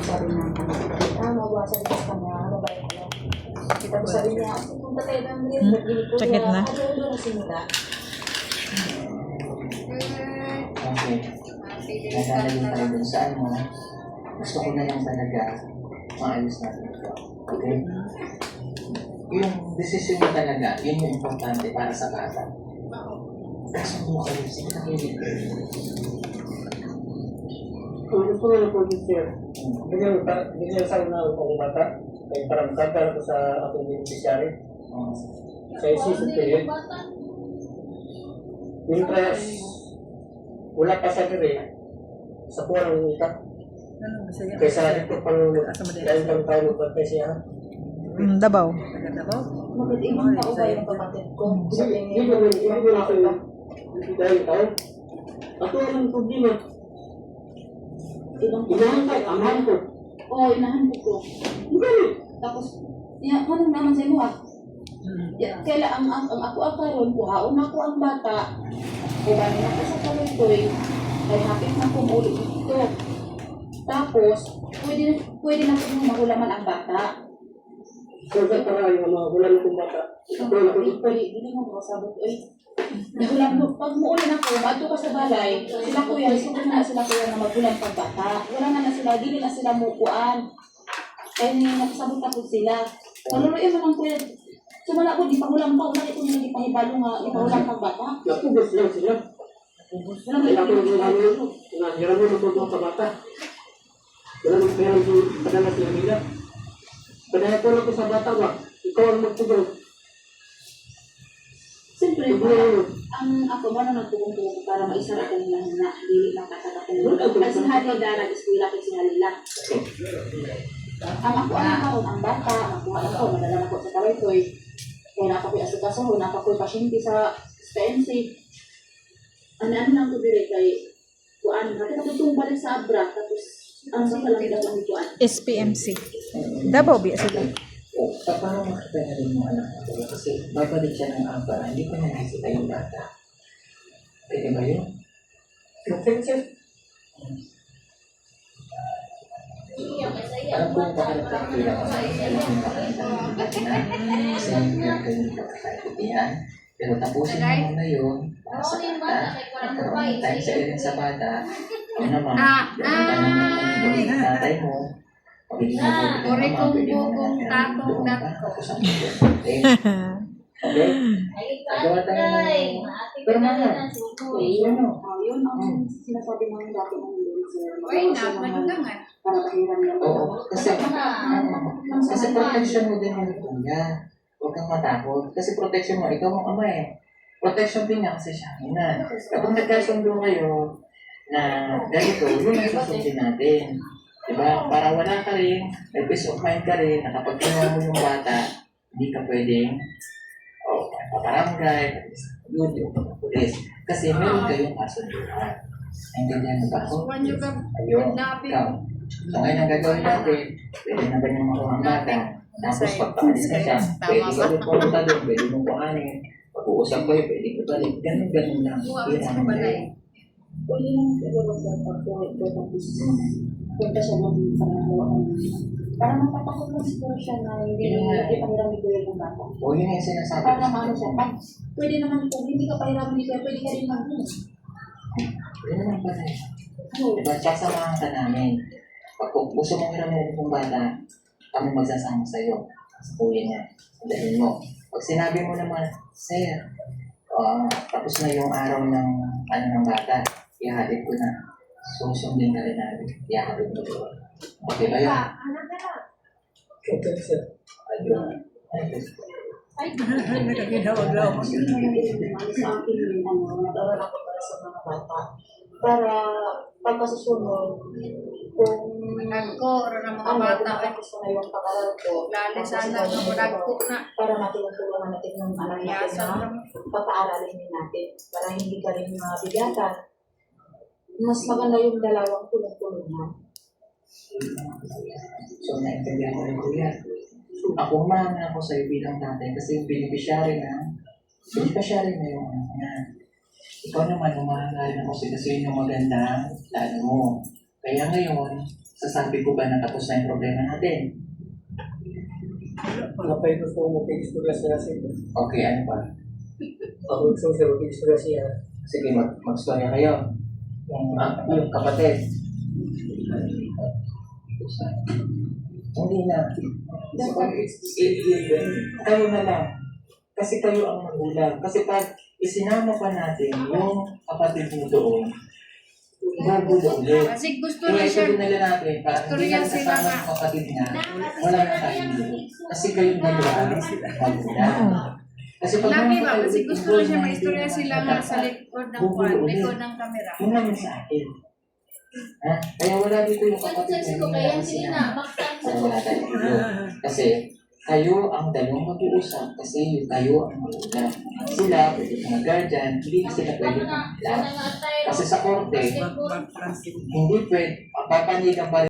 sabi ng mabawasan ka sa kanya, mabait ko. Kita ko sabi niya, kung tatay ng rin, Sakit na? ano na simula. Okay. Nalalagay tayo dun sa ano. Gusto ko na lang talaga maayos natin ito. Okay? Yung desisyon mo talaga, yun yung importante para sa bata. Kaso mo kayo, sige na kayo dito. Kung gusto ko na po sir, ganyan sa una akong bata, ay parang kagala ko sa aking beneficiary. Sa season period. Mientras wala pa sa gari, sa kuha ng ita. Kaysa dito pang dahil lang tayo magpatay siya. Dabaw. Mag-ibang tao ba yung kapatid ko? Hindi ko na ako dahil tayo. Ako ang problema. Inahan amahan ko. Oo, inahan ko. Tapos, anong naman sa imo kaya ang ako akaron, kuhaon ako ang bata. Kuhanin ako sa kalutoy. Ay hapit na kumuli dito. Tapos, pwede na kung mahulaman ang bata. So, para yung mga bulan ng bata. Pwede, hindi mo makasabot. Pag muulan ako, bato ka sa balay, sila kuya na magulang pag bata. Wala na sila, dili na sila mukuan. Kaya nakasabot ako sila. Naluloy mo lang kuya. Sumala ko, di pa ulang pa. Wala ito nila di pahibalo nga, di pa ulang pag bata. Natubos lang sila. Kaya ako yung mga nyo, nahiram mo matutong sa bata. Wala nang kaya yung padala sila nila. Padala ko lang ko sa bata ba? Ikaw ang magtugol. Siyempre, ang ako man ang nagtugong-tugong para maisara ko nila na dili makasaka ko nila. Kasi hali darag eskwela kasi halila. Ang ako ang karon ang bata, nakuha ako, madala ako sa kalaytoy. Kaya na ako asukasahon, na ako pasyente sa SPNC. Ano lang ko dire kay kuan, natin ako tumbalik sa abra, tapos ang sa lang daw ang kuan. SPMC. Dabaw biya sila. Paano makita na rin yung anak ko? Kasi babalik siya ng aba, hindi ko na nakikita yung bata. Pwede ba yun? Offensive. Alam ko yung pakalatagpila ko sa iyo yung pakalatagpila na kasi hindi yung pagkakaintindihan. Pero tapusin mo muna yun para sa bata. Magkaroon ng time sa irin sa bata. Ano naman, yung tanong ng tatay mo, pagiging mabuti ka naman, pwede mo na natin doon ka, tapos ang okay? Okay? Gawa tayo ng... Pero mga, Yun ang sinasabi ng dati ng para kahiran niya. oo, kasi protection mo din yung ito niya. Huwag kang matakot. Kasi protection mo, ikaw ang ama eh. Protection din niya kasi siya. Ina. Kapag nagkasundo kayo na ganito, yun ang susundin natin. Diba? Para wala ka rin, may peace of mind ka rin, na kapag kinuha mo yung bata, hindi ka pwedeng paparangay, yun yung pulis. Kasi meron kayong kasunduan. Naintindihan mo ba ako? Ayun, ikaw. So ngayon ang gagawin natin, pwede na ba yung makuha ang bata? Tapos pagpakalis na siya, pwede ka ulit pumunta doon, pwede mong kuhanin. Pag-uusap kayo, pwede ko balik. Ganun lang. Yun ang gagawin. Pwede lang siguro sa pagkulit ko tapos punta siya ng pangalawa. Para mapatakot lang siguro siya na hindi pahiram ni Kuya ng bata. O yun yung sinasabi. Para naman siya, pwede naman kung hindi ka pahiram ni Kuya, pwede ka rin mag-inom. Yun naman pala eh. Diba, tsaka samahan ka namin. Pag gusto mong hiramin ng bata, kami magsasama sa'yo. Sa kuya niya. Dahil mo. Pag sinabi mo naman, Sir, tapos na yung araw ng ng bata, ihatid ko na. Susundin ka rin namin. Ihatid mo doon. Okay ba yun? Offensive. Ayun. Ay, nagkakidawag lang ako. Hindi naman yung sa akin yung nag-aaral ako para sa mga bata. Para pagkasusunod, kung mga bata ay gusto na yung pag-aaral ko, lali sana ng magko na para matulungan natin yung anak natin na papaaralin din natin. Para hindi ka rin mabigatan. Mas maganda yung dalawang tulong-tulungan. So, naintindihan mo rin kuya. Ako man ako sa'yo bilang tatay kasi yung beneficiary na yung anak niya. Ikaw naman, umahangalan ako kasi yun yung magandang plano mo. Kaya ngayon, Sasabi ko ba na tapos na yung problema natin? Napay gusto mo mag-istorya siya siya. Okay, ano pa? Ako gusto siya mag-istorya siya. Sige, mag-storya kayo. Yung kapatid. Hindi na. Kayo na lang. Kasi kayo ang magulang. Kasi pag isinama pa natin yung kapatid mo doon, magulo ulit. Kasi gusto Kaya na siya. ito nila natin, para hindi Istorya na sila kasama nga. yung kapatid niya, wala na tayo dito. Kasi kayo dalawa ang magulang. Kasi pag Lagi naman ba? kayo Kasi gusto involved na siya na maistorya hindi sila naman nga sa dapat, likod ng gugulo kwan, ulit. likod ng kamera. Yun lang yung sa akin. Ha? Kaya wala dito yung kapatid na hindi na sila. Kaya wala tayo dito. Kasi kayo ang dalawang mag-uusap kasi kayo ang magulang. Sila, pwede mga guardian, hindi na sila pwede mag-ilap. Kasi sa korte, hindi pwede, papanigan pa rin